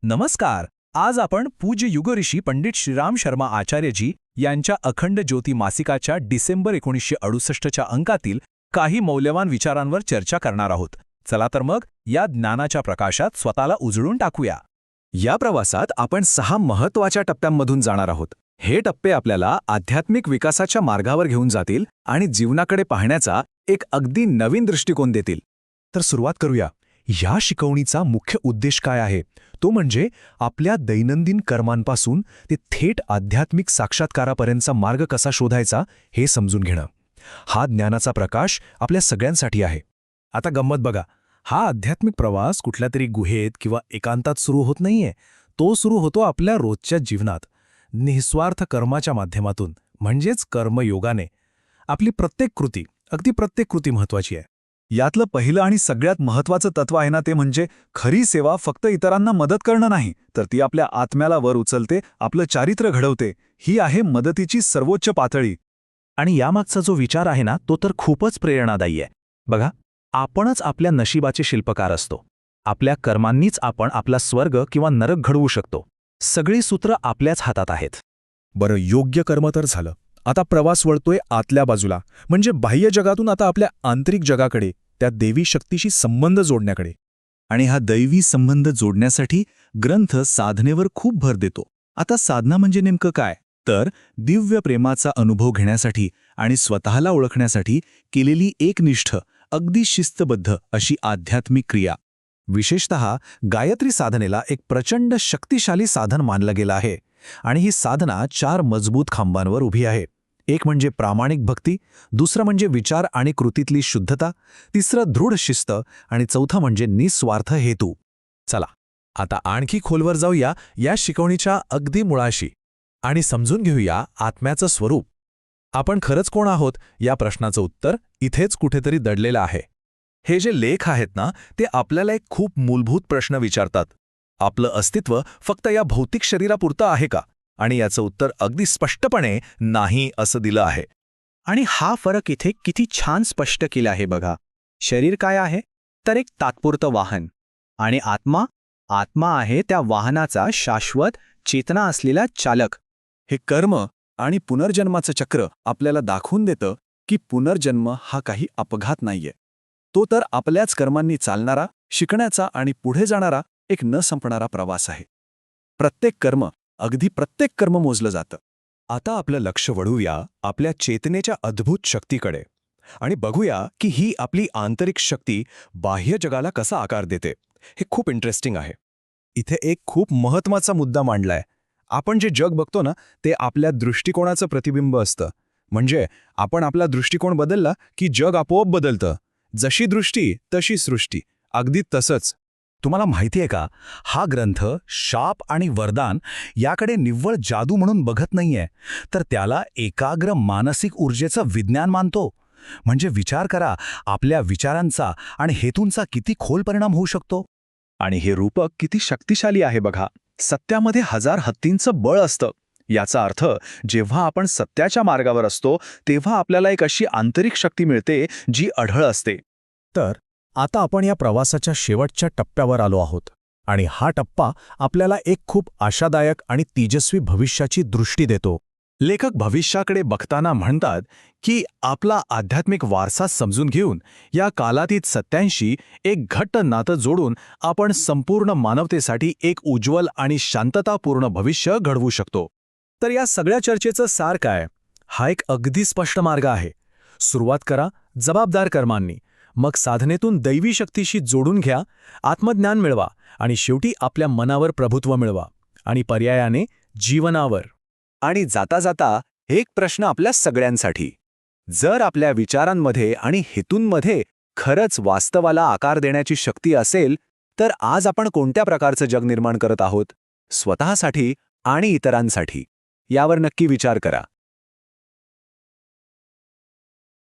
नमस्कार. आज आपण पूज्य युगऋषी पंडित श्रीराम शर्मा आचार्यजी यांच्या अखंड ज्योती मासिकाच्या डिसेंबर 1968च्या अंकातील काही मौल्यवान विचारांवर चर्चा करणार आहोत. चला तर मग या ज्ञानाच्या प्रकाशात स्वतःला उजळून टाकूया. या प्रवासात आपण 6 महत्त्वाच्या टप्प्यांमधून जाणार आहोत. हे टप्पे आपल्याला आध्यात्मिक विकासाच्या मार्गावर घेऊन जातील आणि जीवनाकडे पाहण्याचा एक अगदी नवीन दृष्टिकोन देतील. तर सुरुवात करूया. या शिकवणीचा मुख्य उद्देश काय आहे तो म्हणजे आपल्या दैनंदिन कर्मांपासून ते थेट आध्यात्मिक साक्षात्कारापर्यंतचा मार्ग कसा शोधायचा हे समजून घेणं. हा ज्ञानाचा प्रकाश आपल्या सगळ्यांसाठी आहे. आता गंमत बघा, हा आध्यात्मिक प्रवास कुठल्या तरी गुहेत किंवा एकांतात सुरू होत नाहीये. तो सुरू होतो आपल्या रोजच्या जीवनात, निस्वार्थ कर्माच्या माध्यमातून, म्हणजेच कर्मयोगाने. आपली प्रत्येक कृती, अगदी प्रत्येक कृती महत्वाची आहे. यातलं पहिलं आणि सगळ्यात महत्त्वाचं तत्व आहे ना, ते म्हणजे खरी सेवा फक्त इतरांना मदत करणं नाही, तर ती आपल्या आत्म्याला वर उचलते, आपलं चारित्र्य घडवते. ही आहे मदतीची सर्वोच्च पातळी. आणि यामागचा जो विचार आहे ना, तो तर खूपच प्रेरणादायी आहे. बघा, आपणच आपल्या नशिबाचे शिल्पकार असतो. आपल्या कर्मांनीच आपण आपला स्वर्ग किंवा नरक घडवू शकतो. सगळी सूत्र आपल्याच हातात आहेत. बरं, योग्य कर्म तर झालं. आता प्रवास वळतोय आतल्या बाजूला, म्हणजे बाह्य जगातून आता आपल्या आंतरिक जगाकडे, त्या देवी शक्तीशी संबंध जोडण्याकडे. आणि हा दैवी संबंध जोडण्यासाठी ग्रंथ साधनेवर खूप भर देतो. आता साधना म्हणजे नेमकं काय? तर दिव्य प्रेमाचा अनुभव घेण्यासाठी आणि स्वतःला ओळखण्यासाठी केलेली एकनिष्ठ, अगदी शिस्तबद्ध अशी आध्यात्मिक क्रिया. विशेषतः गायत्री साधनेला एक प्रचंड शक्तिशाली साधन मानलं गेलं आहे. आणि ही साधना 4 मजबूत खांबांवर उभी आहे. एक म्हणजे प्रामाणिक भक्ती, दुसरं म्हणजे विचार आणि कृतीतली शुद्धता, तिसरं दृढ शिस्त आणि चौथं म्हणजे निस्वार्थ हेतू. चला, आता आणखी खोलवर जाऊया या शिकवणीच्या अगदी मुळाशी आणि समजून घेऊया आत्म्याचं स्वरूप. आपण खरंच कोण आहोत या प्रश्नाचं उत्तर इथेच कुठेतरी दडलेलं आहे. हे जे लेख आहेत ना, ते आपल्याला एक खूप मूलभूत प्रश्न विचारतात. आपलं अस्तित्व फक्त या भौतिक शरीरापुरतं आहे का? आणि याचं उत्तर अगदी स्पष्टपणे नाही असं दिलं आहे. आणि हा फरक इथे किती छान स्पष्ट केला आहे बघा. शरीर काय आहे? तर एक तात्पुरतं वाहन. आणि आत्मा आहे त्या वाहनाचा शाश्वत चेतना असलेला चालक. हे कर्म आणि पुनर्जन्माचं चक्र आपल्याला दाखवून देतं की पुनर्जन्म हा काही अपघात नाहीये. तो तर आपल्याच कर्मांनी चालणारा, शिकण्याचा आणि पुढे जाणारा एक न संपणारा प्रवास आहे. अगदी प्रत्येक कर्म मोजलं जातं. आता आपलं लक्ष वळूया आपल्या चेतनेच्या अद्भुत शक्तीकडे आणि बघूया की ही आपली आंतरिक शक्ती बाह्य जगाला कसा आकार देते. हे खूप इंटरेस्टिंग आहे. इथे एक खूप महत्त्वाचा मुद्दा मांडलाय. आपण जे जग बघतो ना, ते आपल्या दृष्टिकोनाचं प्रतिबिंब असतं. म्हणजे आपण आपला दृष्टिकोन बदलला की जग आपोआप बदलतं. जशी दृष्टी तशी सृष्टी. अगदी तसंच. तुम्हाला माहिती आहे का, हा ग्रंथ शाप आणि वरदान याकडे निव्वळ जादू म्हणून बघत नाहीये, तर त्याला एकाग्र मानसिक ऊर्जेचं विज्ञान मानतो. म्हणजे विचार करा, आपल्या विचारांचा आणि हेतूंचा किती खोल परिणाम होऊ शकतो. आणि हे रूपक किती शक्तिशाली आहे बघा. सत्यामध्ये 1000 हत्तींचं बळ असतं. याचा अर्थ जेव्हा आपण सत्याच्या मार्गावर असतो तेव्हा आपल्याला एक अशी आंतरिक शक्ती मिळते जी अढळ असते. तर आता आपण या प्रवासाच्या शेवटच्या टप्प्यावर आलो आहोत आणि हा टप्पा आपल्याला एक खूप आशादायक आणि तेजस्वी भविष्याची दृष्टी देतो. लेखक भविष्याकडे बघताना म्हणतात की आपला आध्यात्मिक वारसा समजून घेऊन या कालातीत सत्यांशी एक घट्ट नातं जोडून आपण संपूर्ण मानवतेसाठी एक उज्ज्वल आणि शांततापूर्ण भविष्य घडवू शकतो. तर या सगळ्या चर्चेचं सार काय? हा एक अगदी स्पष्ट मार्ग आहे. सुरुवात करा जबाबदार कर्मांनी, मग साधनेतून दैवी शक्तीशी जोडून घ्या, आत्मज्ञान मिळवा आणि शेवटी आपल्या मनावर प्रभुत्व मिळवा आणि पर्यायाने जीवनावर. आणि जाता जाता एक प्रश्न आपल्या सगळ्यांसाठी. जर आपल्या विचारांमध्ये आणि हेतूंमध्ये खरंच वास्तवाला आकार देण्याची शक्ती असेल, तर आज आपण कोणत्या प्रकारचं जग निर्माण करत आहोत? स्वतःसाठी आणि इतरांसाठी? यावर नक्की विचार करा.